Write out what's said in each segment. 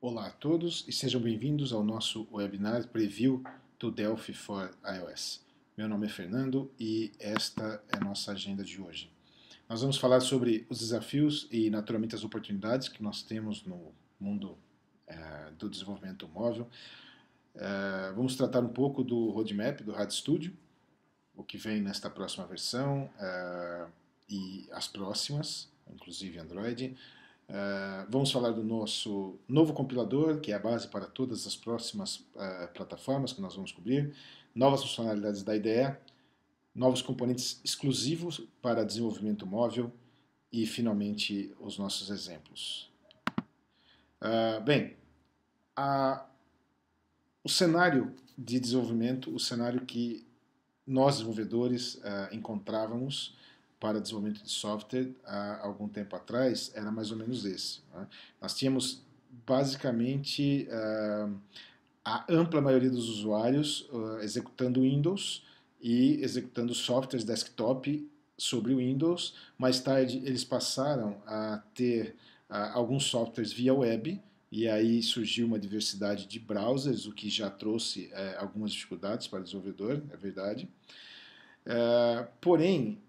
Olá a todos e sejam bem-vindos ao nosso webinar Preview do Delphi for iOS. Meu nome é Fernando e esta é a nossa agenda de hoje. Nós vamos falar sobre os desafios e, naturalmente, as oportunidades que nós temos no mundo do desenvolvimento móvel. Vamos tratar um pouco do roadmap do RAD Studio, o que vem nesta próxima versão e as próximas, inclusive Android. Vamos falar do nosso novo compilador, que é a base para todas as próximas plataformas que nós vamos cobrir, novas funcionalidades da IDE, novos componentes exclusivos para desenvolvimento móvel e, finalmente, os nossos exemplos. Bem, o cenário de desenvolvimento, o cenário que nós desenvolvedores encontrávamos para desenvolvimento de software há algum tempo atrás era mais ou menos esse. Né? Nós tínhamos basicamente a ampla maioria dos usuários executando Windows e executando softwares desktop sobre o Windows. Mais tarde eles passaram a ter alguns softwares via web, e aí surgiu uma diversidade de browsers, o que já trouxe algumas dificuldades para o desenvolvedor, é verdade. Porém,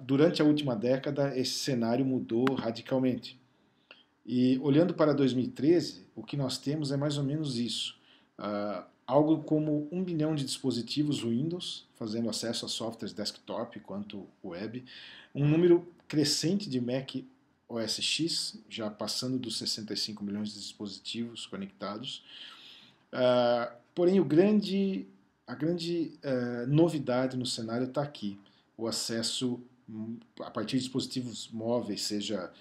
durante a última década, esse cenário mudou radicalmente. E olhando para 2013, o que nós temos é mais ou menos isso. Algo como 1 bilhão de dispositivos Windows fazendo acesso a softwares desktop quanto web, um número crescente de Mac OS X, já passando dos 65 milhões de dispositivos conectados. Porém, a grande novidade no cenário está aqui, o acesso a partir de dispositivos móveis, seja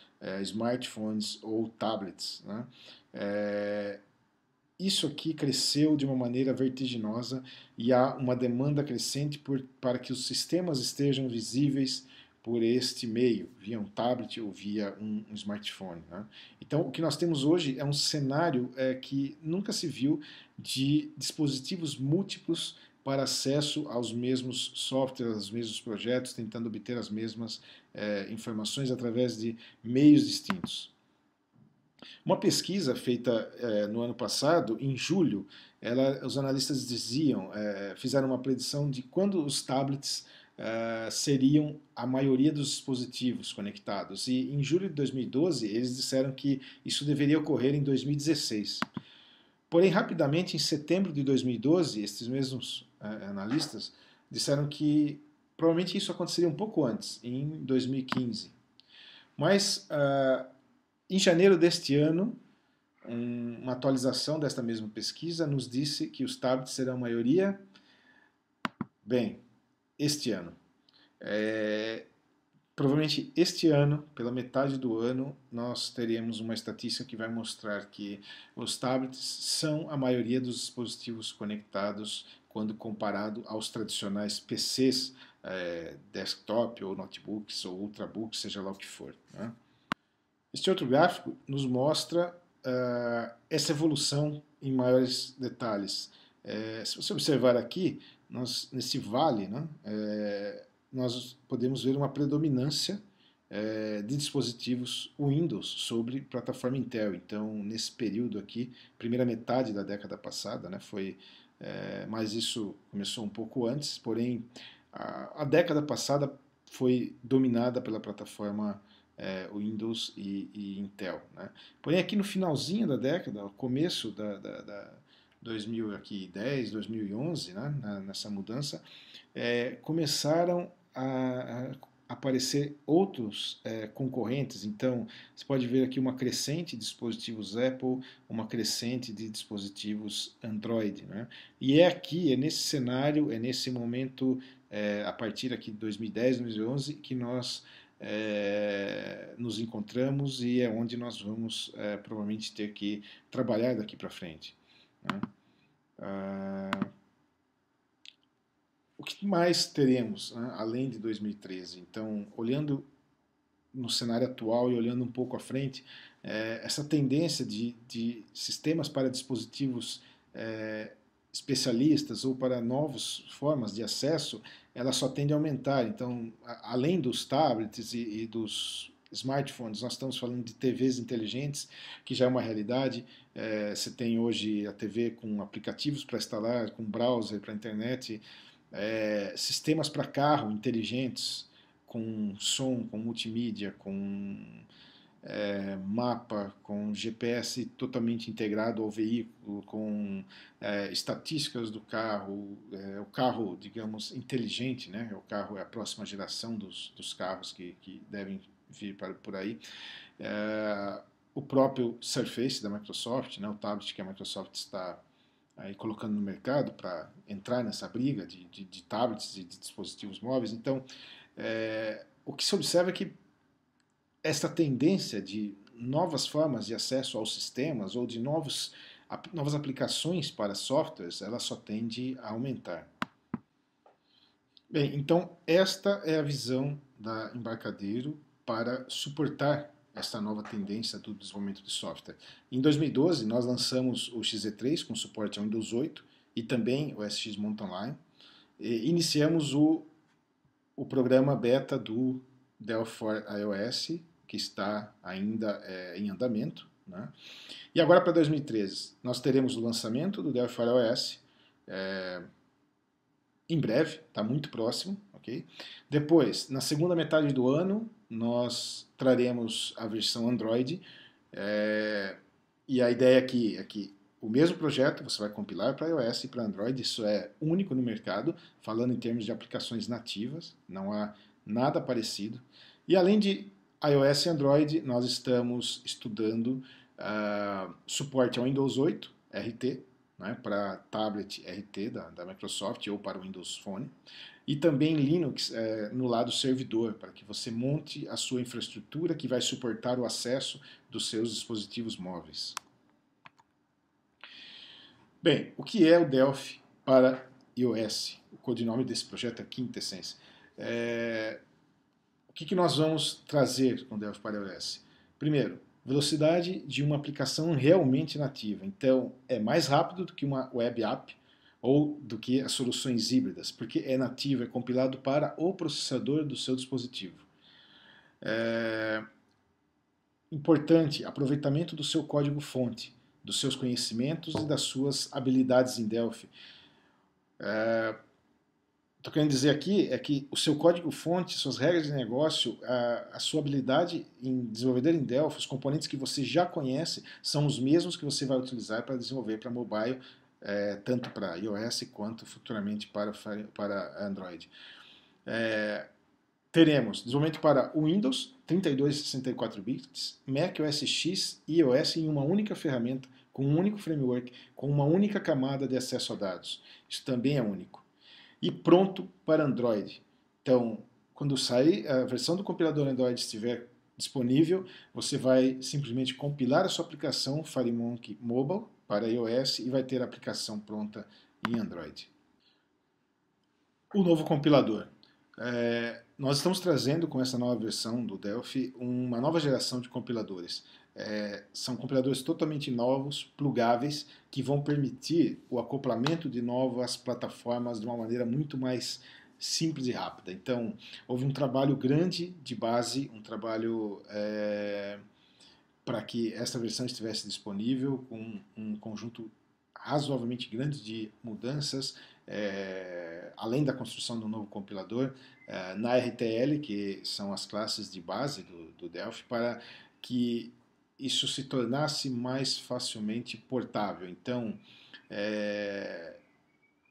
smartphones ou tablets. Né? Isso aqui cresceu de uma maneira vertiginosa e há uma demanda crescente para que os sistemas estejam visíveis por este meio, via um tablet ou via um smartphone. Né? Então, o que nós temos hoje é um cenário que nunca se viu de dispositivos múltiplos para acesso aos mesmos softwares, aos mesmos projetos, tentando obter as mesmas informações através de meios distintos. Uma pesquisa feita no ano passado, em julho, os analistas fizeram uma predição de quando os tablets seriam a maioria dos dispositivos conectados. E em julho de 2012, eles disseram que isso deveria ocorrer em 2016. Porém, rapidamente, em setembro de 2012, estes mesmos analistas disseram que provavelmente isso aconteceria um pouco antes, em 2015. Mas, em janeiro deste ano, uma atualização desta mesma pesquisa nos disse que os tablets serão a maioria, este ano. Provavelmente este ano, pela metade do ano, nós teremos uma estatística que vai mostrar que os tablets são a maioria dos dispositivos conectados quando comparado aos tradicionais PCs, desktop ou notebooks ou ultrabooks, seja lá o que for. Né? Este outro gráfico nos mostra essa evolução em maiores detalhes. Se você observar aqui, nesse vale, né, nós podemos ver uma predominância de dispositivos Windows sobre plataforma Intel. Então, nesse período aqui, primeira metade da década passada, né, mas isso começou um pouco antes, porém, a década passada foi dominada pela plataforma Windows e Intel. Né? Porém, aqui no finalzinho da década, começo da 2010, 2011, né, nessa mudança, começaram a aparecer outros concorrentes. Então, você pode ver aqui uma crescente de dispositivos Apple, uma crescente de dispositivos Android. Né? E é nesse cenário, é nesse momento, a partir aqui de 2010, 2011, que nós nos encontramos e é onde nós vamos provavelmente ter que trabalhar daqui para frente. Né? O que mais teremos, né, além de 2013? Então, olhando no cenário atual e olhando um pouco à frente, essa tendência de sistemas para dispositivos especialistas ou para novas formas de acesso, ela só tende a aumentar. Então, além dos tablets e dos smartphones, nós estamos falando de TVs inteligentes, que já é uma realidade. Você tem hoje a TV com aplicativos para instalar, com browser para internet, sistemas para carro inteligentes, com som, com multimídia, com mapa, com GPS totalmente integrado ao veículo, com estatísticas do carro, o carro, digamos, inteligente, né? O carro é a próxima geração dos carros que devem vir por aí. O próprio Surface da Microsoft, né? O tablet que a Microsoft está aí colocando no mercado para entrar nessa briga de tablets e de dispositivos móveis. Então, o que se observa é que esta tendência de novas formas de acesso aos sistemas ou de novas aplicações para softwares, ela só tende a aumentar. Bem, então esta é a visão da Embarcadero para suportar esta nova tendência do desenvolvimento de software. Em 2012, nós lançamos o XZ3 com suporte ao Windows 8 e também o SX Mountain Lion. E iniciamos o programa beta do Delphi for iOS, que está ainda em andamento, né? E agora para 2013, nós teremos o lançamento do Delphi for iOS, em breve, está muito próximo, ok? Depois, na segunda metade do ano, nós traremos a versão Android, e a ideia aqui é que o mesmo projeto você vai compilar para iOS e para Android, isso é único no mercado, falando em termos de aplicações nativas, não há nada parecido. E além de iOS e Android, nós estamos estudando suporte ao Windows 8 RT, né, para tablet RT da Microsoft ou para o Windows Phone, e também Linux no lado servidor, para que você monte a sua infraestrutura que vai suportar o acesso dos seus dispositivos móveis. Bem, o que é o Delphi para iOS? O codinome desse projeto é Quintessence. O que nós vamos trazer com o Delphi para iOS? Primeiro, velocidade de uma aplicação realmente nativa. Então, é mais rápido do que uma web app ou do que as soluções híbridas, porque é nativo, é compilado para o processador do seu dispositivo. Importante, aproveitamento do seu código-fonte, dos seus conhecimentos e das suas habilidades em Delphi. Estou querendo dizer aqui é que o seu código-fonte, suas regras de negócio, a sua habilidade em desenvolver em Delphi, os componentes que você já conhece, são os mesmos que você vai utilizar para desenvolver para mobile, tanto para iOS quanto futuramente para Android. Teremos desenvolvimento para Windows, 32 e 64 bits, Mac OS X e iOS em uma única ferramenta, com um único framework, com uma única camada de acesso a dados. Isso também é único. E pronto para Android. Então, quando sair a versão do compilador Android estiver disponível, você vai simplesmente compilar a sua aplicação FireMonkey Mobile para iOS e vai ter a aplicação pronta em Android. O novo compilador. Nós estamos trazendo com essa nova versão do Delphi uma nova geração de compiladores. São compiladores totalmente novos, plugáveis, que vão permitir o acoplamento de novas plataformas de uma maneira muito mais simples e rápida. Então, houve um trabalho grande de base, um trabalho para que essa versão estivesse disponível, com um conjunto razoavelmente grande de mudanças, além da construção do novo compilador, na RTL, que são as classes de base do Delphi, para que isso se tornasse mais facilmente portável. Então,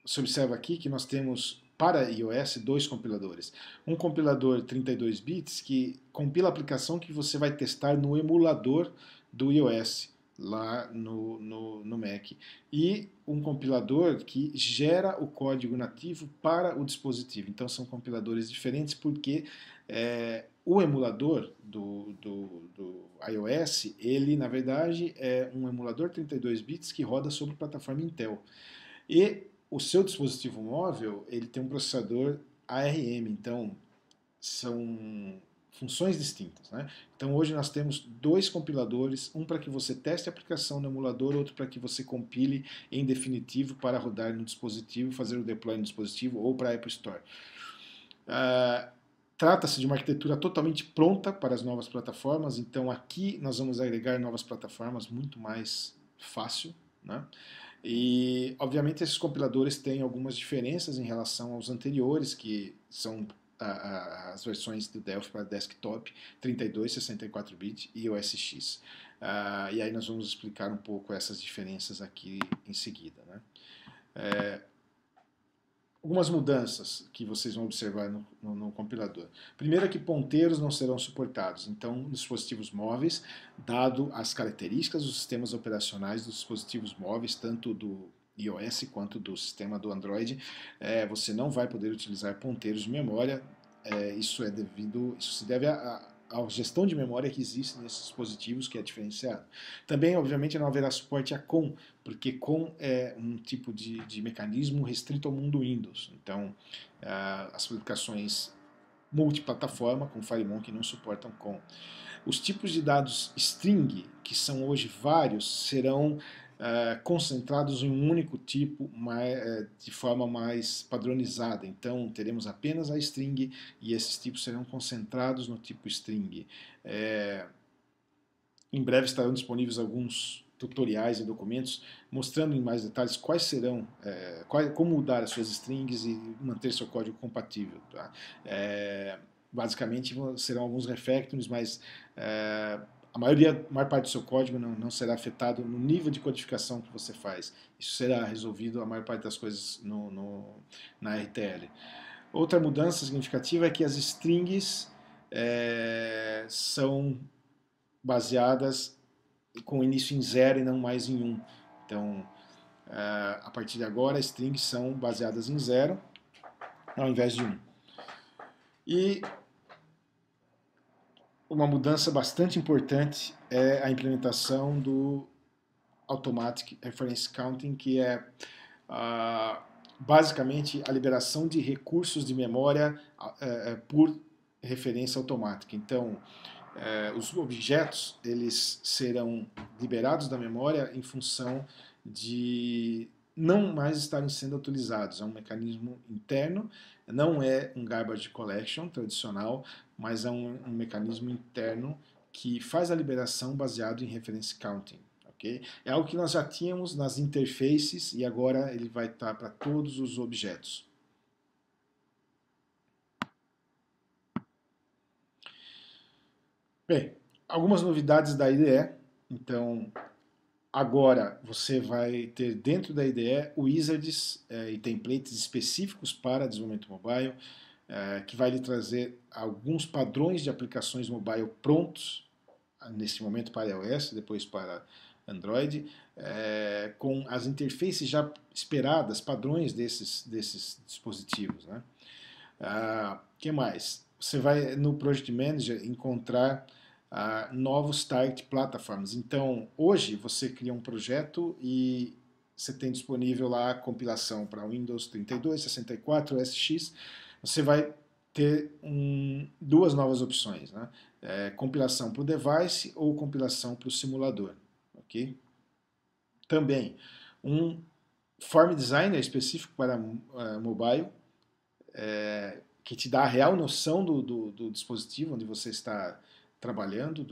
você observa aqui que nós temos para iOS 2 compiladores. Um compilador 32 bits que compila a aplicação que você vai testar no emulador do iOS, lá no Mac. E um compilador que gera o código nativo para o dispositivo. Então são compiladores diferentes porque o emulador do iOS, ele na verdade é um emulador 32 bits que roda sobre plataforma Intel. E o seu dispositivo móvel, ele tem um processador ARM, então são funções distintas, né? Então hoje nós temos dois compiladores, um para que você teste a aplicação no emulador, outro para que você compile em definitivo para rodar no dispositivo, fazer o deploy no dispositivo ou para a Apple Store. Trata-se de uma arquitetura totalmente pronta para as novas plataformas, então aqui nós vamos agregar novas plataformas muito mais fácil, né? E, obviamente, esses compiladores têm algumas diferenças em relação aos anteriores, que são as versões do Delphi para desktop, 32, 64 bit e OS X. E aí nós vamos explicar um pouco essas diferenças aqui em seguida, né? Algumas mudanças que vocês vão observar no compilador. Primeiro é que ponteiros não serão suportados. Então, nos dispositivos móveis, dado as características dos sistemas operacionais dos dispositivos móveis, tanto do iOS quanto do sistema do Android, você não vai poder utilizar ponteiros de memória. Isso se deve à gestão de memória que existe nesses dispositivos, que é diferenciado. Também, obviamente, não haverá suporte a COM, porque COM é um tipo de mecanismo restrito ao mundo Windows. Então, as aplicações multiplataforma, com FireMonkey, não suportam COM. Os tipos de dados string, que são hoje vários, serão concentrados em um único tipo de forma mais padronizada. Então, teremos apenas a string e esses tipos serão concentrados no tipo string. Em breve estarão disponíveis alguns tutoriais e documentos mostrando em mais detalhes quais serão, como mudar as suas strings e manter seu código compatível. Tá? Basicamente serão alguns refactors, mas a maior parte do seu código não será afetado no nível de codificação que você faz. Isso será resolvido, a maior parte das coisas, na RTL. Outra mudança significativa é que as strings são baseadas com início em 0 e não mais em 1. Então, a partir de agora, as strings são baseadas em 0 ao invés de 1. E uma mudança bastante importante é a implementação do Automatic Reference Counting, que é basicamente a liberação de recursos de memória por referência automática. Então, os objetos eles serão liberados da memória em função de não mais estarem sendo utilizados. É um mecanismo interno, não é um garbage collection tradicional, mas é um mecanismo interno que faz a liberação baseado em reference counting. Okay? É algo que nós já tínhamos nas interfaces e agora ele vai estar para todos os objetos. Bem, algumas novidades da IDE. Então, agora você vai ter dentro da IDE wizards e templates específicos para desenvolvimento mobile, que vai lhe trazer alguns padrões de aplicações mobile prontos, nesse momento para iOS, depois para Android, com as interfaces já esperadas, padrões desses dispositivos. Né? Que mais? Você vai no Project Manager encontrar novos target platforms. Então, hoje você cria um projeto e você tem disponível lá a compilação para Windows 32, 64, OS X. Você vai ter duas novas opções, né? Compilação para o device ou compilação para o simulador. Okay? Também um Form Designer específico para mobile, que te dá a real noção do dispositivo onde você está trabalhando,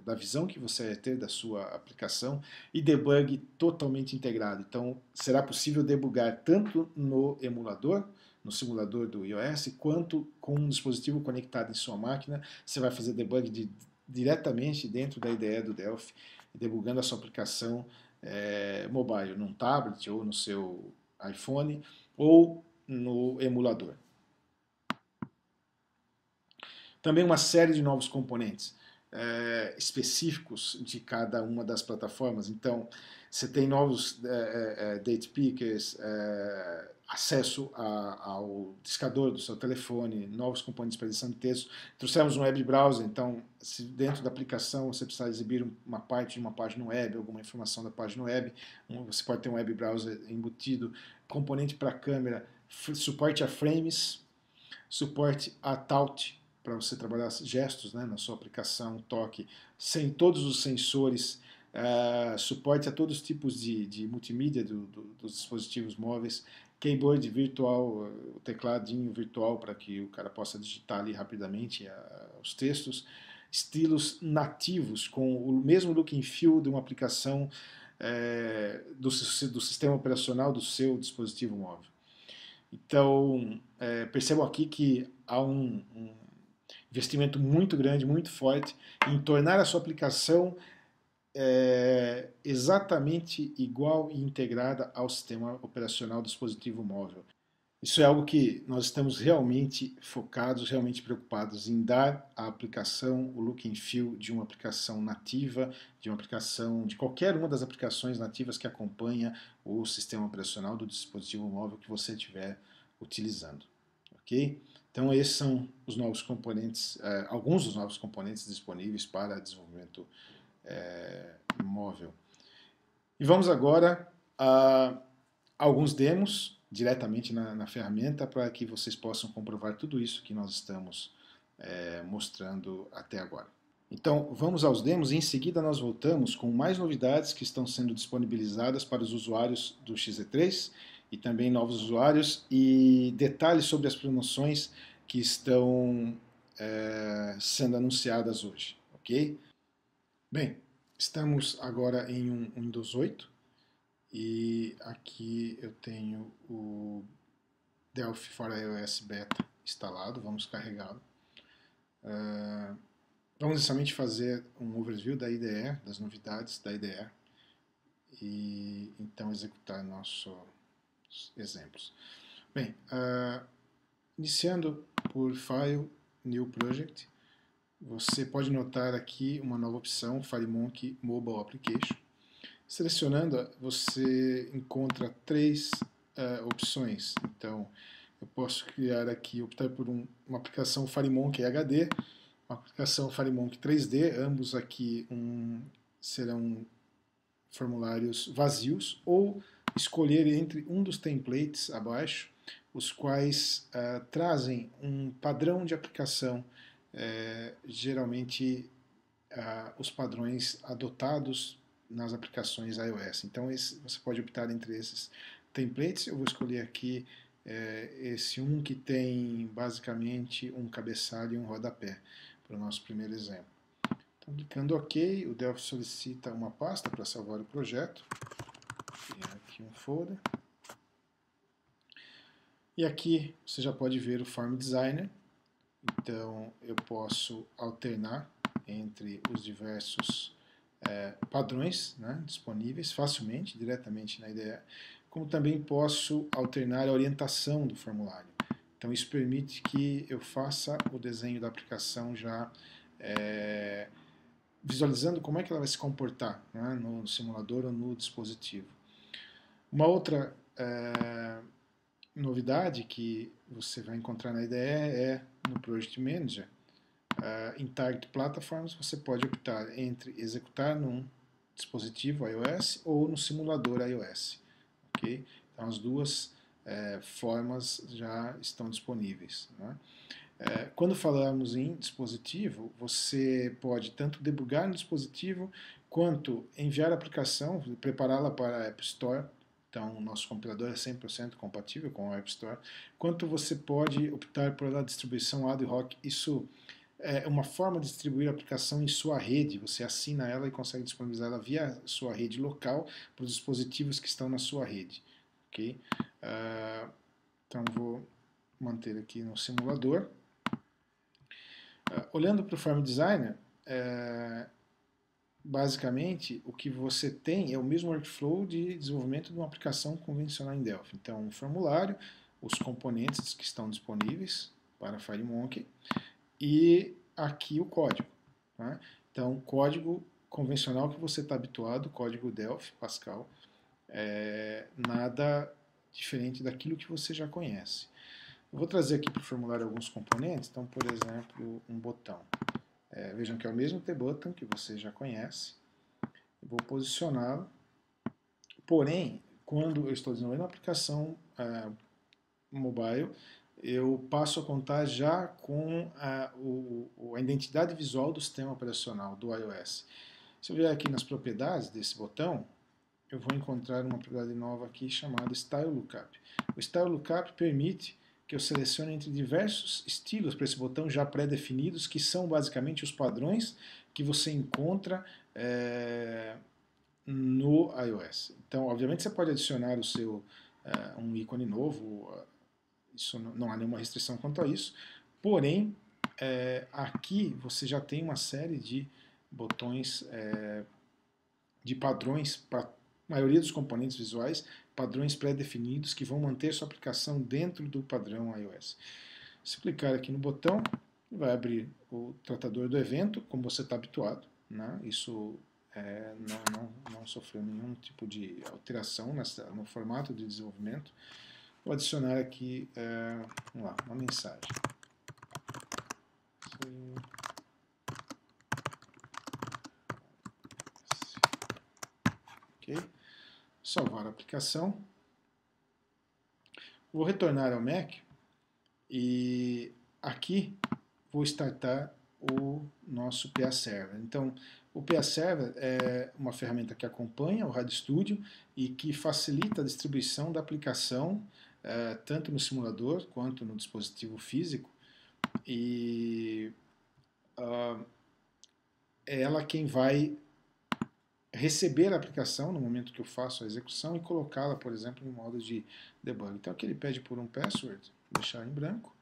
da visão que você vai ter da sua aplicação, e debug totalmente integrado. Então, será possível debugar tanto no emulador, no simulador do iOS, quanto com um dispositivo conectado em sua máquina. Você vai fazer debug diretamente dentro da IDE do Delphi, debugando a sua aplicação mobile, num tablet ou no seu iPhone, ou no emulador. Também uma série de novos componentes específicos de cada uma das plataformas. Então, você tem novos date pickers, acesso ao discador do seu telefone, novos componentes para edição de texto. Trouxemos um web browser, então, se dentro da aplicação você precisar exibir uma parte de uma página web, alguma informação da página web, você pode ter um web browser embutido, componente para câmera, suporte a frames, suporte a Taut, para você trabalhar gestos, né, na sua aplicação, toque, sem todos os sensores, suporte a todos os tipos de multimídia dos dispositivos móveis, keyboard virtual, o tecladinho virtual para que o cara possa digitar ali rapidamente os textos, estilos nativos com o mesmo look and feel de uma aplicação do sistema operacional do seu dispositivo móvel. Então, percebam aqui que há um investimento muito grande, muito forte em tornar a sua aplicação exatamente igual e integrada ao sistema operacional do dispositivo móvel. Isso é algo que nós estamos realmente focados, realmente preocupados em dar à aplicação o look and feel de uma aplicação nativa, de uma aplicação, de qualquer uma das aplicações nativas que acompanha o sistema operacional do dispositivo móvel que você estiver utilizando. Ok? Então esses são os novos componentes, alguns dos novos componentes disponíveis para desenvolvimento móvel. E vamos agora a alguns demos diretamente na ferramenta para que vocês possam comprovar tudo isso que nós estamos mostrando até agora. Então vamos aos demos e em seguida nós voltamos com mais novidades que estão sendo disponibilizadas para os usuários do XZ3 e também novos usuários e detalhes sobre as promoções que estão sendo anunciadas hoje, ok? Bem, estamos agora em um Windows 8 e aqui eu tenho o Delphi for iOS Beta instalado, vamos carregá-lo. Vamos inicialmente fazer um overview da IDE, das novidades da IDE e então executar nossos exemplos. Bem, iniciando por File, New Project, você pode notar aqui uma nova opção, FireMonkey Mobile Application. Selecionando, você encontra três opções. Então, eu posso criar aqui, optar por uma aplicação FireMonkey HD, uma aplicação FireMonkey 3D, ambos aqui serão formulários vazios, ou escolher entre um dos templates abaixo, os quais trazem um padrão de aplicação, geralmente os padrões adotados nas aplicações iOS. Então você pode optar entre esses templates. Eu vou escolher aqui esse que tem basicamente um cabeçalho e um rodapé para o nosso primeiro exemplo. Então, clicando OK, o Delphi solicita uma pasta para salvar o projeto. Criar aqui um folder. E aqui você já pode ver o Form Designer. Então eu posso alternar entre os diversos padrões, né, disponíveis facilmente, diretamente na IDE, como também posso alternar a orientação do formulário. Então isso permite que eu faça o desenho da aplicação já visualizando como é que ela vai se comportar, né, no simulador ou no dispositivo. Uma outra novidade que você vai encontrar na IDE é no Project Manager. Em Target Platforms você pode optar entre executar num dispositivo iOS ou no simulador iOS. Okay? Então as duas formas já estão disponíveis. Né? Quando falamos em dispositivo, você pode tanto debugar no dispositivo quanto enviar a aplicação, prepará-la para a App Store. Então, o nosso compilador é 100% compatível com a App Store. Quanto você pode optar pela distribuição ad hoc, isso é uma forma de distribuir a aplicação em sua rede. Você assina ela e consegue disponibilizar ela via sua rede local para os dispositivos que estão na sua rede. Okay? Então, vou manter aqui no simulador. Olhando para o Form Designer, basicamente o que você tem é o mesmo workflow de desenvolvimento de uma aplicação convencional em Delphi. Então, um formulário, os componentes que estão disponíveis para FireMonkey e aqui o código. Tá? Então, código convencional que você está habituado, código Delphi, Pascal, nada diferente daquilo que você já conhece. Eu vou trazer aqui para o formulário alguns componentes, então, por exemplo, um botão. Vejam que é o mesmo T-Button que você já conhece. Eu vou posicioná-lo. Porém, quando eu estou desenvolvendo uma aplicação mobile, eu passo a contar já com a identidade visual do sistema operacional do iOS. Se eu vier aqui nas propriedades desse botão, eu vou encontrar uma propriedade nova aqui chamada Style Lookup. O Style Lookup permite que eu selecione entre diversos estilos para esse botão já pré-definidos, que são basicamente os padrões que você encontra no iOS. Então, obviamente, você pode adicionar o seu um ícone novo, isso não há nenhuma restrição quanto a isso, porém, aqui você já tem uma série de botões, de padrões para a maioria dos componentes visuais, padrões pré-definidos que vão manter sua aplicação dentro do padrão iOS. Se clicar aqui no botão, vai abrir o tratador do evento, como você está habituado, né? Isso não sofreu nenhum tipo de alteração no formato de desenvolvimento. Vou adicionar aqui, vamos lá, uma mensagem. Ok? Salvar a aplicação. Vou retornar ao Mac e aqui vou startar o nosso PA Server. Então, o PA Server é uma ferramenta que acompanha o RadioStudio e que facilita a distribuição da aplicação tanto no simulador quanto no dispositivo físico, e é ela quem vai receber a aplicação no momento que eu faço a execução e colocá-la, por exemplo, em modo de debug. Então aqui ele pede por um password, vou deixar em branco.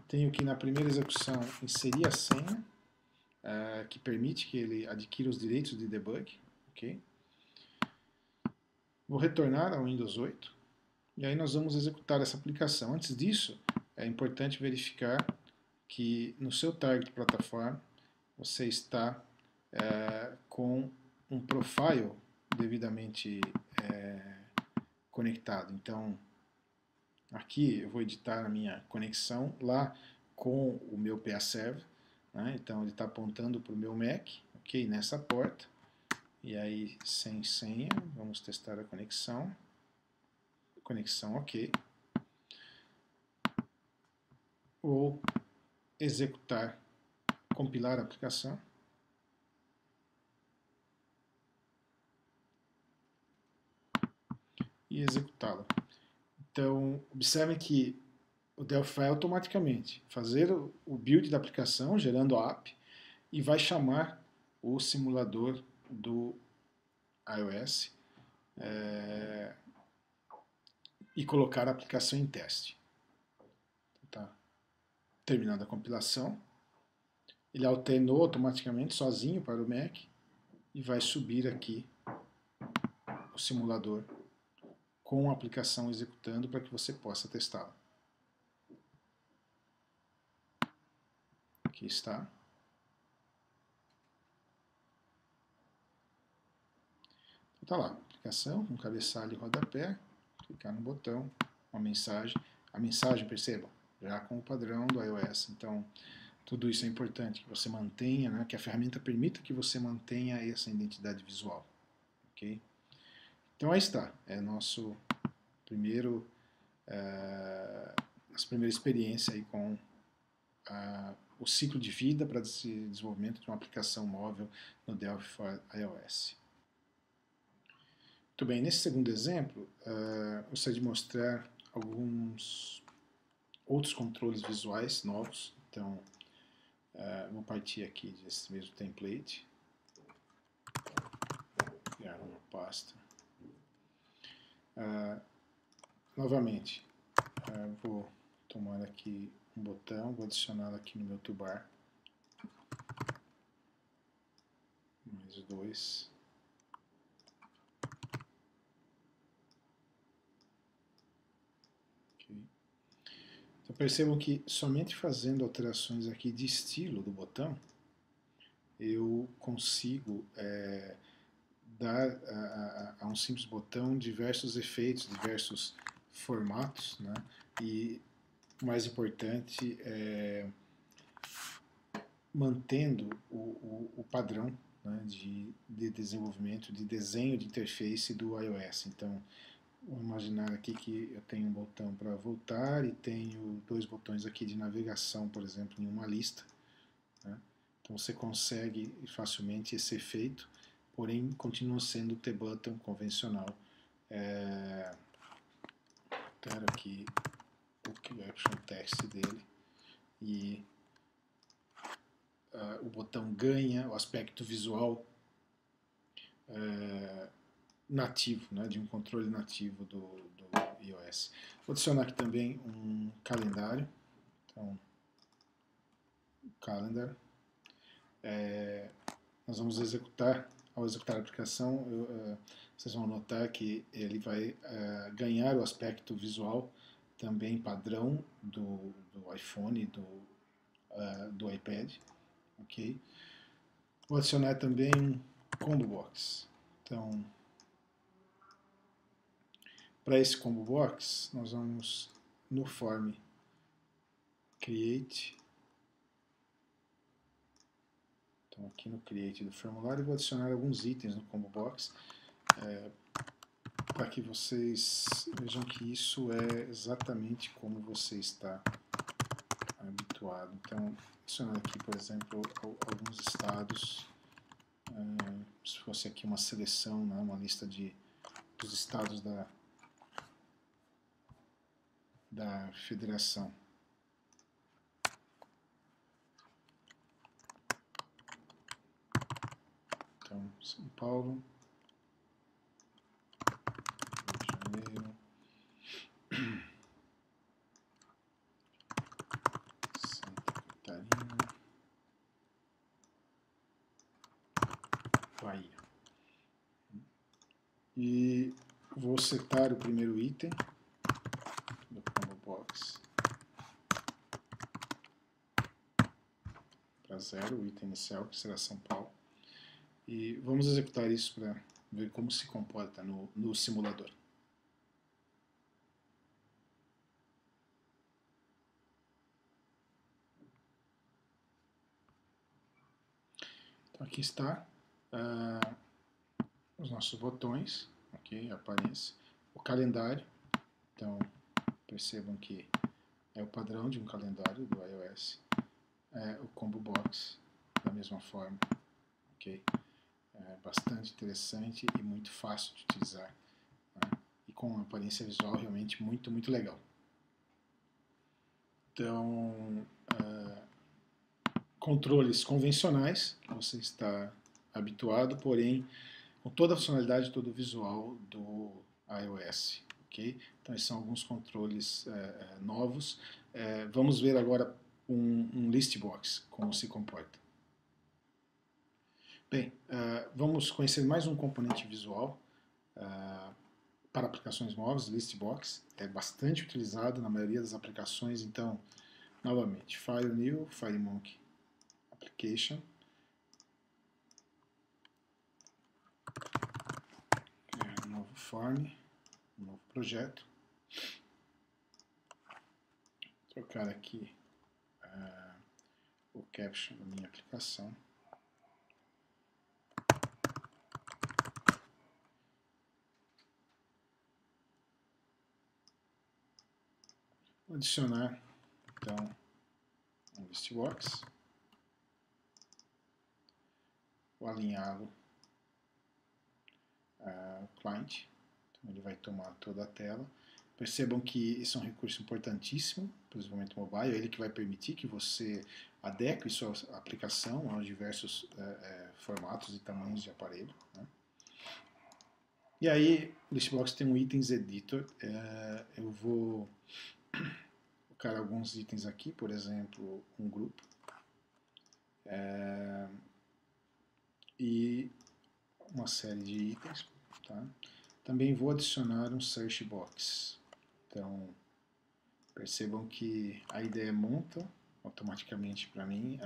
Tenho que na primeira execução inserir a senha, que permite que ele adquira os direitos de debug. Okay? Vou retornar ao Windows 8 e aí nós vamos executar essa aplicação. Antes disso, é importante verificar que no seu target plataforma você está com um profile devidamente conectado. Então, aqui eu vou editar a minha conexão lá com o meu PA Server, né? Então ele está apontando para o meu Mac, ok? Nessa porta. E aí, sem senha, vamos testar a conexão. Conexão ok. Vou executar, compilar a aplicação. E executá-la. Então, observem que o Delphi vai automaticamente fazer o build da aplicação, gerando a app, e vai chamar o simulador do iOS e colocar a aplicação em teste. Tá. Terminada a compilação, ele alternou automaticamente, sozinho, para o Mac, e vai subir aqui o simulador com a aplicação executando para que você possa testá-la. Aqui está. Está lá, aplicação com cabeçalho e rodapé, clicar no botão, uma mensagem. A mensagem, percebam, já com o padrão do iOS. Então, tudo isso é importante que você mantenha, né, que a ferramenta permita que você mantenha essa identidade visual. Ok? Então aí está, é nosso primeiro, nossa primeira experiência aí com o ciclo de vida para desenvolvimento de uma aplicação móvel no Delphi iOS. Muito bem, nesse segundo exemplo, gostaria de mostrar alguns outros controles visuais novos. Então, vou partir aqui desse mesmo template, criar uma pasta. Novamente, vou tomar aqui um botão, vou adicioná-lo aqui no meu toolbar. Mais dois. Okay. Então percebam que somente fazendo alterações aqui de estilo do botão, eu consigo dar a um simples botão diversos efeitos, diversos formatos, né? E o mais importante é mantendo o padrão, né, de desenvolvimento, de desenho de interface do iOS. Então, vou imaginar aqui que eu tenho um botão para voltar e tenho dois botões aqui de navegação, por exemplo, em uma lista, né? Então você consegue facilmente esse efeito, porém continua sendo o T-button convencional. Quero aqui o caption text dele e o botão ganha o aspecto visual nativo, né, de um controle nativo do iOS. Vou adicionar aqui também um calendário. Então, calendar. Nós vamos executar, ao executar a aplicação, vocês vão notar que ele vai ganhar o aspecto visual também padrão do iPhone, do iPad. Ok? Vou adicionar também um combo box. Então, para esse combo box, nós vamos no form create. Então, aqui no create do formulário, vou adicionar alguns itens no combo box para que vocês vejam que isso é exatamente como você está habituado. Então, adicionar aqui, por exemplo, alguns estados. Se fosse aqui uma seleção, né, uma lista dos estados da federação. Então, São Paulo, Rio de Janeiro, Santa Catarina, Bahia. E vou setar o primeiro item do combo box para 0, o item inicial, que será São Paulo. E vamos executar isso para ver como se comporta no simulador. Então aqui está os nossos botões, ok, aparece o calendário. Então percebam que é o padrão de um calendário do iOS. O combo box da mesma forma, ok. Bastante interessante e muito fácil de utilizar, né? E com uma aparência visual realmente muito legal. Então, controles convencionais que você está habituado, porém com toda a funcionalidade, todo o visual do iOS, ok? Então esses são alguns controles novos. Vamos ver agora um list box, como se comporta. Bem, vamos conhecer mais um componente visual para aplicações móveis, Listbox. É bastante utilizado na maioria das aplicações, então, novamente, File New, FileMonkey Application. Criar um novo form, um novo projeto. Trocar aqui o caption da minha aplicação. Adicionar, então, um listbox, vou alinhá-lo ao client, então ele vai tomar toda a tela. Percebam que esse é um recurso importantíssimo para o desenvolvimento mobile, é ele que vai permitir que você adeque sua aplicação aos diversos formatos e tamanhos de aparelho, né? E aí, o listbox tem um itens editor, eu vou colocar alguns itens aqui, por exemplo, um grupo, e uma série de itens, tá? Também vou adicionar um search box. Então, percebam que a IDE monta automaticamente para mim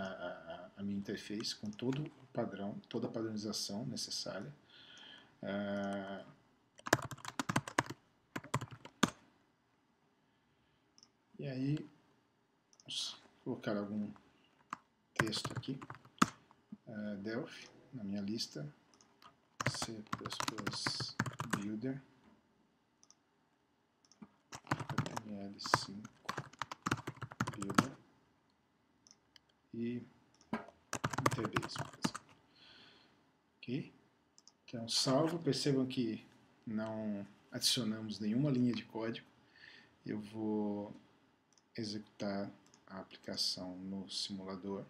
a minha interface com todo o padrão, toda a padronização necessária. E aí, vamos colocar algum texto aqui. Delphi, na minha lista, C++ Builder, HTML5 Builder e Interbase, por exemplo. Ok? Então, salvo. Percebam que não adicionamos nenhuma linha de código. Eu vou executar a aplicação no simulador.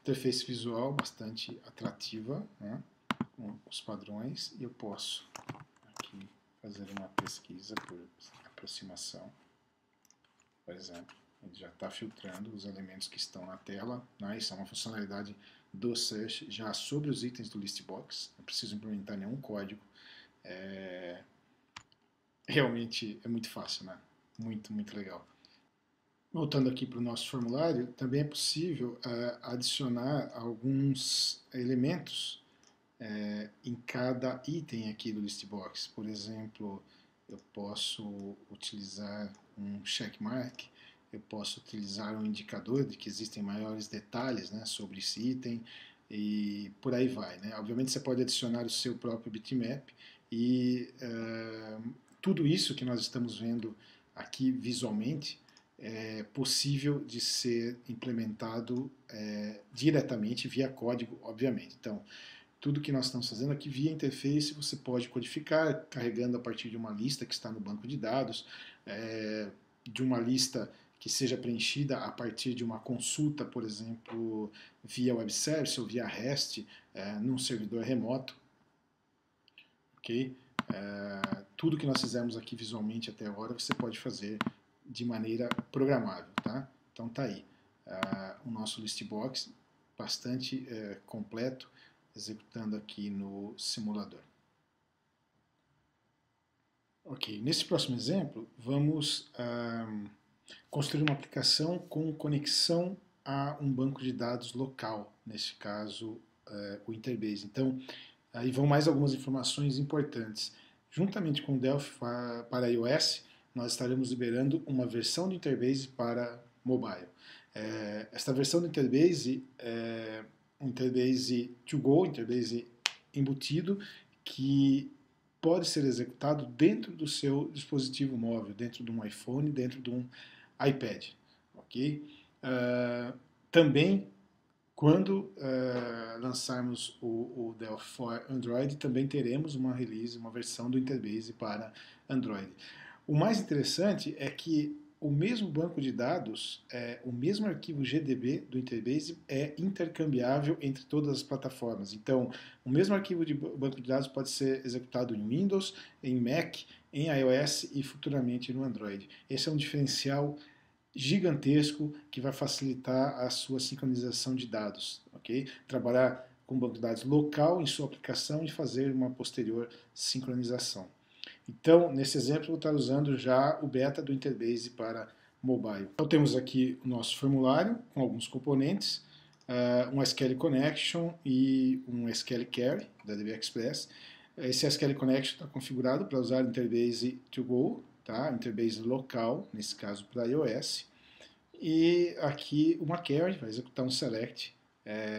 Interface visual bastante atrativa, né, com os padrões, e eu posso aqui fazer uma pesquisa por aproximação, por exemplo. Ele já está filtrando os elementos que estão na tela, né, isso é uma funcionalidade do Search já sobre os itens do Listbox, não preciso implementar nenhum código, realmente é muito fácil, né? Muito legal. Voltando aqui para o nosso formulário, também é possível adicionar alguns elementos em cada item aqui do listbox. Por exemplo, eu posso utilizar um checkmark, eu posso utilizar um indicador de que existem maiores detalhes, né, sobre esse item e por aí vai, né? Obviamente você pode adicionar o seu próprio bitmap e tudo isso que nós estamos vendo aqui visualmente é possível de ser implementado diretamente via código, obviamente. Então, tudo que nós estamos fazendo aqui via interface você pode codificar, carregando a partir de uma lista que está no banco de dados, de uma lista que seja preenchida a partir de uma consulta, por exemplo, via web service ou via REST, num servidor remoto. Ok? Tudo que nós fizemos aqui visualmente até agora você pode fazer de maneira programável, tá? Então tá aí o nosso listbox bastante completo, executando aqui no simulador. Ok, nesse próximo exemplo vamos construir uma aplicação com conexão a um banco de dados local, nesse caso o Interbase. Então aí vão mais algumas informações importantes. Juntamente com o Delphi para iOS, nós estaremos liberando uma versão do Interbase para mobile. Esta versão do Interbase é um Interbase to go, Interbase embutido, que pode ser executado dentro do seu dispositivo móvel, dentro de um iPhone, dentro de um iPad. Ok? Também quando lançarmos o Delphi for Android, também teremos uma release, uma versão do Interbase para Android. O mais interessante é que o mesmo banco de dados, o mesmo arquivo GDB do Interbase é intercambiável entre todas as plataformas. Então, o mesmo arquivo de banco de dados pode ser executado em Windows, em Mac, em iOS e futuramente no Android. Esse é um diferencial gigantesco que vai facilitar a sua sincronização de dados, ok? Trabalhar com banco de dados local em sua aplicação e fazer uma posterior sincronização. Então, nesse exemplo, eu vou estar usando já o beta do Interbase para mobile. Então, temos aqui o nosso formulário com alguns componentes, um SQL Connection e um SQL Query da DB Express. Esse SQL Connection está configurado para usar Interbase to go, tá? Interbase local, nesse caso para iOS. E aqui uma query vai executar um select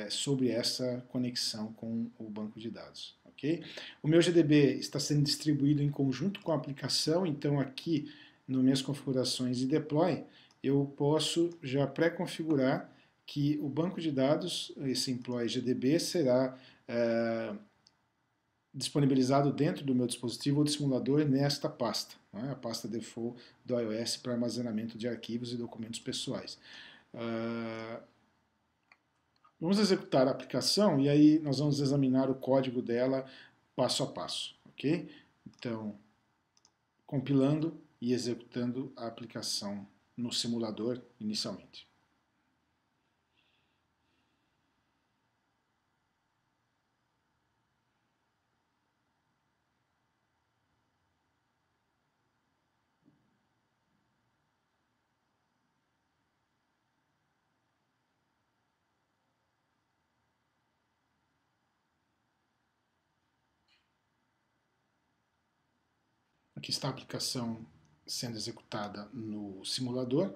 sobre essa conexão com o banco de dados. Okay? O meu GDB está sendo distribuído em conjunto com a aplicação, então aqui nas minhas configurações e deploy, eu posso já pré-configurar que o banco de dados, esse employee GDB, será disponibilizado dentro do meu dispositivo ou do simulador nesta pasta, né? A pasta default do iOS para armazenamento de arquivos e documentos pessoais. Vamos executar a aplicação e aí nós vamos examinar o código dela passo a passo, ok? Então, compilando e executando a aplicação no simulador inicialmente. Aqui está a aplicação sendo executada no simulador.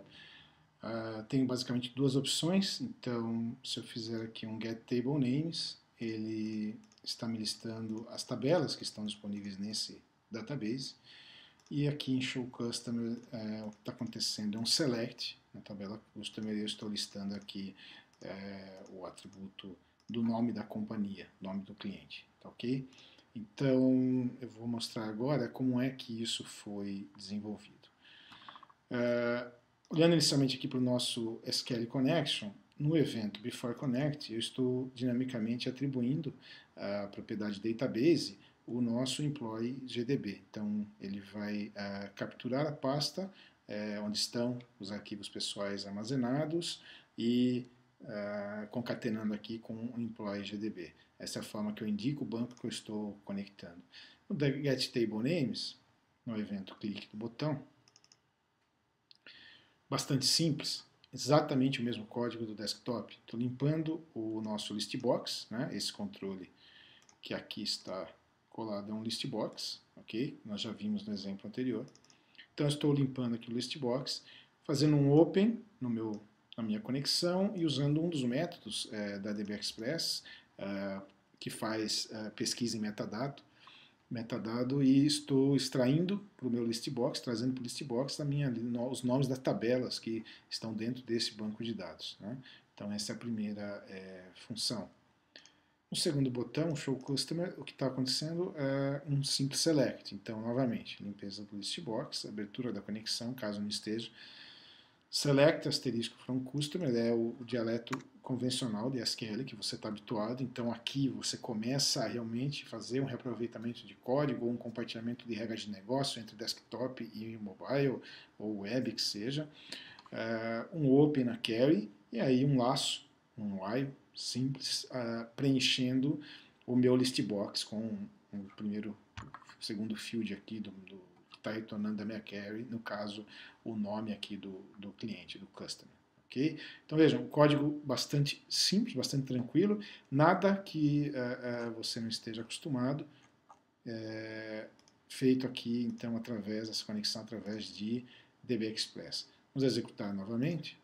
Tenho basicamente duas opções. Então, se eu fizer aqui um get table names, ele está me listando as tabelas que estão disponíveis nesse database. E aqui em show customer, o que está acontecendo é um select. Na tabela customer eu estou listando aqui o atributo do nome da companhia, nome do cliente, tá ok? Então, eu vou mostrar agora como é que isso foi desenvolvido. Olhando inicialmente aqui para o nosso SQL Connection, no evento Before Connect, eu estou dinamicamente atribuindo a propriedade database o nosso employee GDB. Então, ele vai capturar a pasta onde estão os arquivos pessoais armazenados e concatenando aqui com o employee GDB. Essa é a forma que eu indico o banco que eu estou conectando. No Get Table Names, no evento clique do botão, bastante simples, exatamente o mesmo código do desktop. Estou limpando o nosso listbox, né? Esse controle que aqui está colado é um listbox, ok? Nós já vimos no exemplo anterior. Então, estou limpando aqui o listbox, fazendo um open na minha conexão e usando um dos métodos da DB Express que faz pesquisa em metadado, e estou extraindo para o meu listbox, trazendo para o listbox os nomes das tabelas que estão dentro desse banco de dados, né? Então essa é a primeira função. No segundo botão, Show Customer, o que está acontecendo é um simples select. Então, novamente, limpeza do listbox, abertura da conexão, caso não esteja. Select asterisco from customer é o dialeto convencional de SQL que você está habituado. Então aqui você começa a realmente fazer um reaproveitamento de código ou um compartilhamento de regras de negócio entre desktop e mobile ou web que seja. Um open na query e aí um laço, um while simples, preenchendo o meu listbox com o segundo field aqui que está retornando da minha query, no caso, o nome aqui do cliente, do customer. Okay? Então vejam, um código bastante simples, bastante tranquilo, nada que você não esteja acostumado, feito aqui, então, através dessa conexão, através de DB Express. Vamos executar novamente.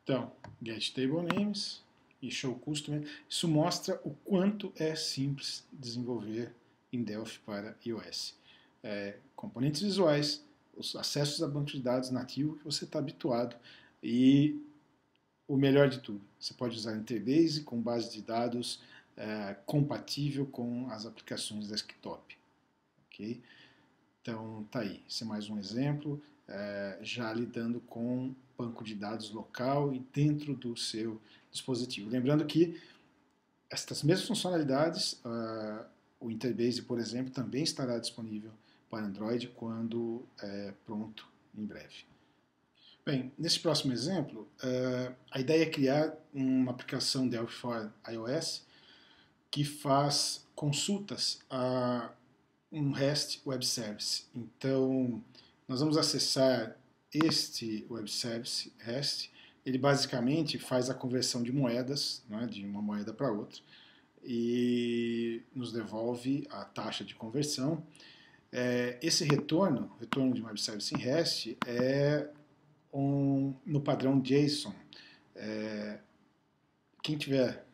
Então, get table names e show customer. Isso mostra o quanto é simples desenvolver em Delphi para iOS. Componentes visuais, os acessos a banco de dados nativo que você está habituado e o melhor de tudo, você pode usar Interbase com base de dados compatível com as aplicações desktop. Okay? Então, tá aí. Esse é mais um exemplo, já lidando com banco de dados local e dentro do seu dispositivo. Lembrando que estas mesmas funcionalidades, o Interbase, por exemplo, também estará disponível para Android quando pronto em breve. Bem, nesse próximo exemplo, a ideia é criar uma aplicação Delphi for iOS que faz consultas a um REST Web Service. Então, nós vamos acessar este Web Service REST. Ele basicamente faz a conversão de moedas, né, de uma moeda para outra, e nos devolve a taxa de conversão. Esse retorno de um Web Service em REST é no padrão JSON. Quem tiver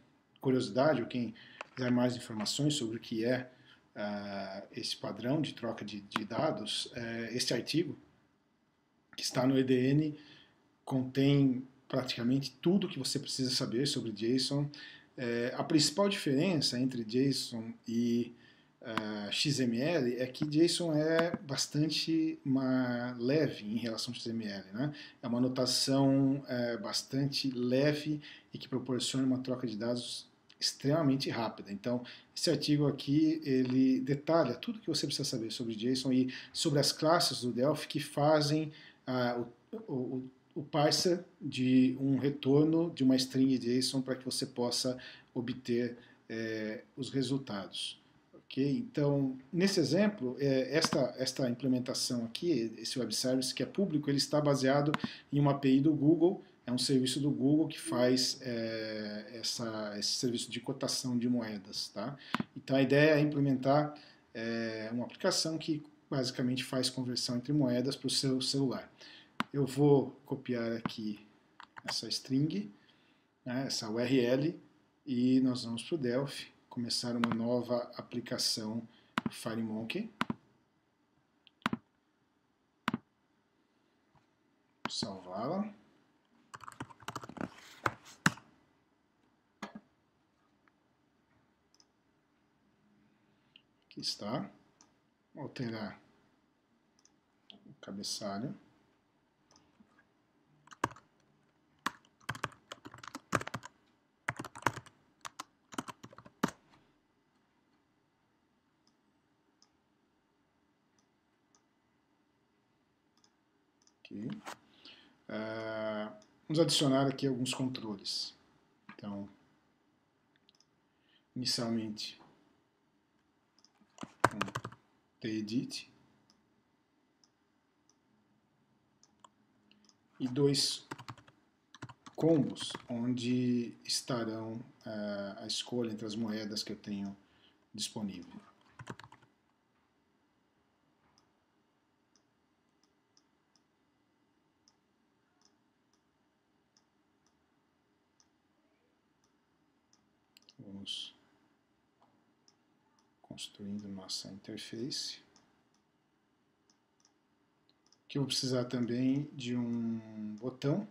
curiosidade ou quem quiser mais informações sobre o que é esse padrão de troca de dados, este artigo que está no EDN contém praticamente tudo que você precisa saber sobre JSON. A principal diferença entre JSON e XML é que JSON é bastante leve em relação ao XML, né? É uma notação bastante leve e que proporciona uma troca de dados extremamente rápida. Então, esse artigo aqui, ele detalha tudo que você precisa saber sobre JSON e sobre as classes do Delphi que fazem o parser de um retorno de uma string JSON para que você possa obter os resultados. Okay? Então, nesse exemplo, esta implementação aqui, esse web service que é público, ele está baseado em uma API do Google, é um serviço do Google que faz esse serviço de cotação de moedas. Tá? Então a ideia é implementar uma aplicação que basicamente faz conversão entre moedas para o seu celular. Eu vou copiar aqui essa string, né, essa URL, e nós vamos para o Delphi, começar uma nova aplicação FireMonkey. Salvá-la. Aqui está. Alterar o cabeçalho. Aqui. Vamos adicionar aqui alguns controles. Então, inicialmente, tedit e 2 combos, onde estarão a escolha entre as moedas que eu tenho disponível. Vamos construindo nossa interface. Aqui eu vou precisar também de um botão.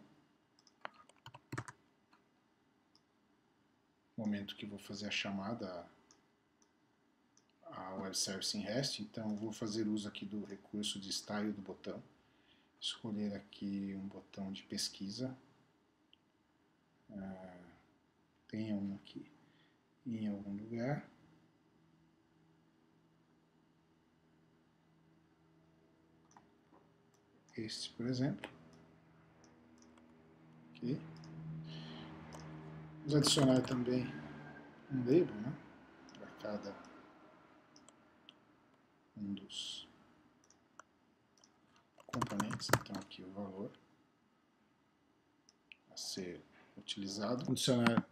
No momento que vou fazer a chamada a Web Service em REST, então vou fazer uso aqui do recurso de style do botão. Escolher aqui um botão de pesquisa. Tem um aqui em algum lugar. Este, por exemplo. Aqui. Vamos adicionar também um label, né, para cada um dos componentes. Então aqui o valor a ser utilizado. Vou adicionar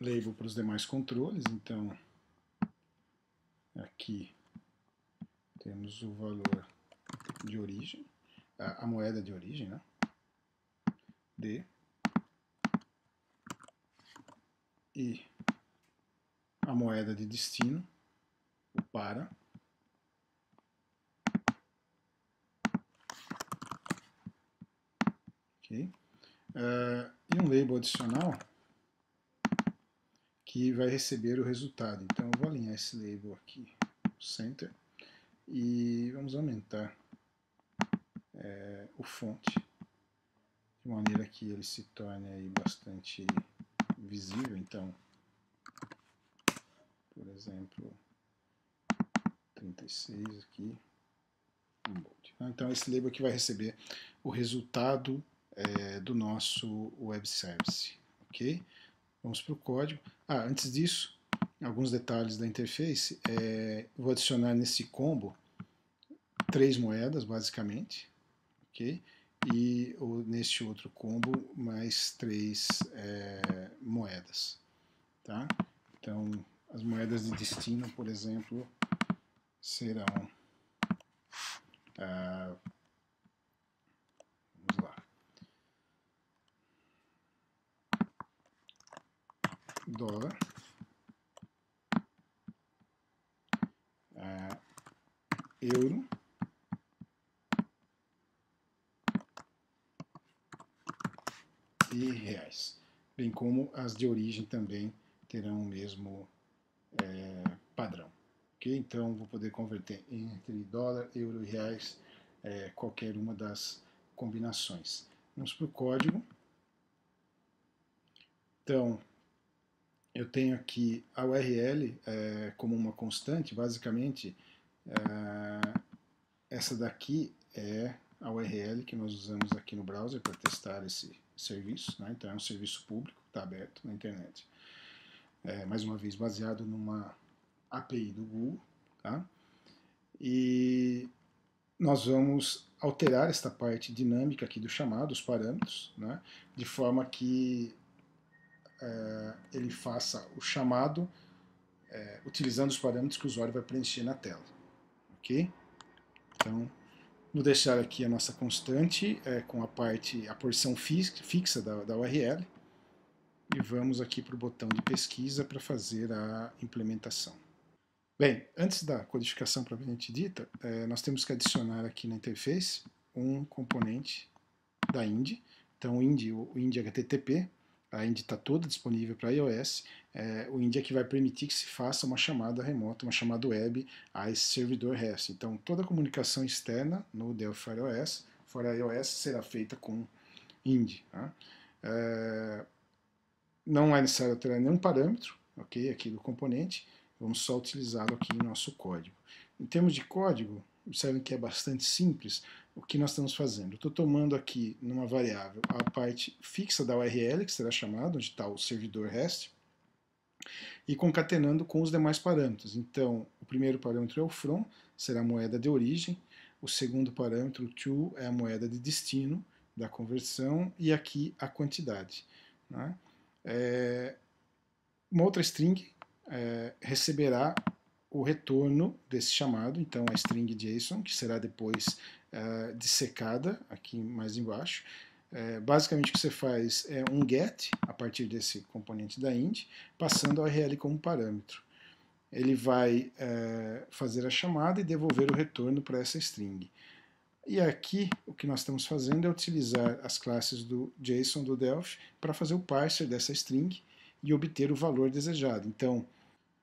label para os demais controles. Então aqui temos o valor de origem, a moeda de origem, né? D, e a moeda de destino, o para, ok? E um label adicional que vai receber o resultado. Então eu vou alinhar esse label aqui, center, e vamos aumentar o fonte, de maneira que ele se torne aí bastante visível. Então, por exemplo, 36 aqui, então esse label aqui vai receber o resultado do nosso web service, ok? Vamos para o código. Antes disso, alguns detalhes da interface. Vou adicionar nesse combo 3 moedas, basicamente, ok? E neste outro combo, mais 3 moedas, tá? Então, as moedas de destino, por exemplo, serão... vamos lá. Dólar. Euro. E reais. Bem como as de origem também terão o mesmo padrão. Okay? Então, vou poder converter entre dólar, euro e reais qualquer uma das combinações. Vamos para o código. Então, eu tenho aqui a URL como uma constante. Basicamente, essa daqui é a URL que nós usamos aqui no browser para testar esse serviço, né? Então é um serviço público, está aberto na internet. Mais uma vez, baseado numa API do Google. Tá? E nós vamos alterar esta parte dinâmica aqui do chamado, os parâmetros, né, de forma que ele faça o chamado utilizando os parâmetros que o usuário vai preencher na tela. Ok? Então, vou deixar aqui a nossa constante com a porção fixa da URL e vamos aqui para o botão de pesquisa para fazer a implementação. Bem, antes da codificação propriamente dita, nós temos que adicionar aqui na interface um componente da Indy. Então o Indy HTTP, a Indy está toda disponível para iOS, o Indy é que vai permitir que se faça uma chamada remota, uma chamada web a esse servidor REST. Então toda a comunicação externa no Delphi for iOS será feita com Indy. Tá? Não é necessário alterar nenhum parâmetro, ok, aqui do componente, vamos só utilizá-lo aqui em nosso código. Em termos de código, observem que é bastante simples o que nós estamos fazendo. Estou tomando aqui numa variável a parte fixa da URL, que será chamada, onde está o servidor REST, e concatenando com os demais parâmetros. Então, o primeiro parâmetro é o from, será a moeda de origem, o segundo parâmetro, o to, é a moeda de destino da conversão, e aqui a quantidade. Né? Uma outra string receberá o retorno desse chamado, então a string JSON, que será depois dissecada aqui mais embaixo. Basicamente o que você faz é um get a partir desse componente da Indy, passando a URL como parâmetro. Ele vai fazer a chamada e devolver o retorno para essa string. E aqui o que nós estamos fazendo é utilizar as classes do JSON do Delphi para fazer o parser dessa string e obter o valor desejado. Então,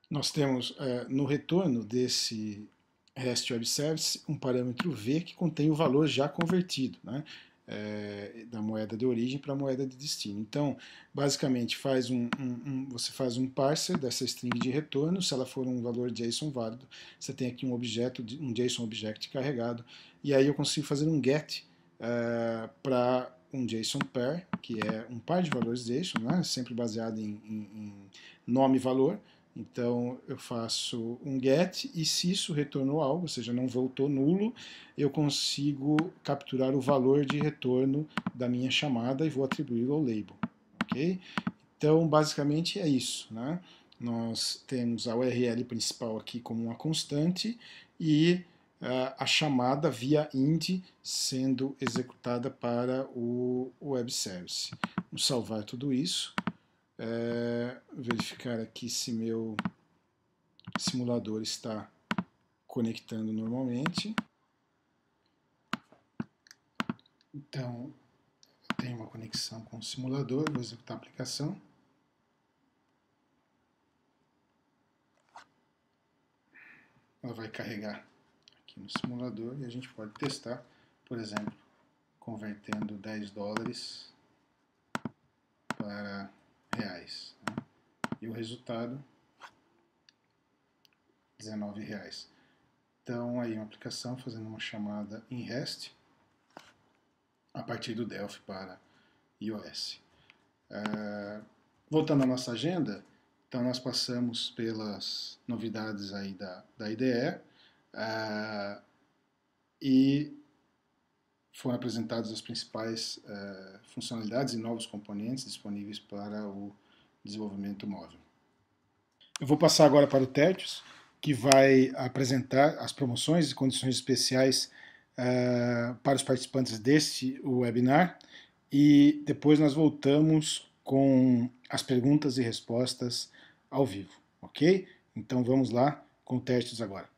nós temos no retorno desse REST Web Service um parâmetro V que contém o valor já convertido, né, da moeda de origem para a moeda de destino. Então, basicamente, você faz um parser dessa string de retorno. Se ela for um valor JSON válido, você tem aqui um JSON object carregado, e aí eu consigo fazer um get para um JSON pair, que é um par de valores JSON, né, sempre baseado em nome e valor. Então eu faço um get e se isso retornou algo, ou seja, não voltou nulo, eu consigo capturar o valor de retorno da minha chamada e vou atribuí-lo ao label. Okay? Então basicamente é isso. Né? Nós temos a URL principal aqui como uma constante e a chamada via Indy sendo executada para o web service. Vamos salvar tudo isso. Verificar aqui se meu simulador está conectando normalmente. Então, eu tenho uma conexão com o simulador, vou executar a aplicação. Ela vai carregar aqui no simulador e a gente pode testar, por exemplo, convertendo $10 para reais. Né? E o resultado, R$19. Então, aí uma aplicação fazendo uma chamada em REST a partir do Delphi para iOS. Voltando à nossa agenda, então nós passamos pelas novidades aí da IDE e foram apresentadas as principais funcionalidades e novos componentes disponíveis para o desenvolvimento móvel. Eu vou passar agora para o Tertius, que vai apresentar as promoções e condições especiais para os participantes deste webinar, e depois nós voltamos com as perguntas e respostas ao vivo, ok? Então vamos lá com o Tertius agora.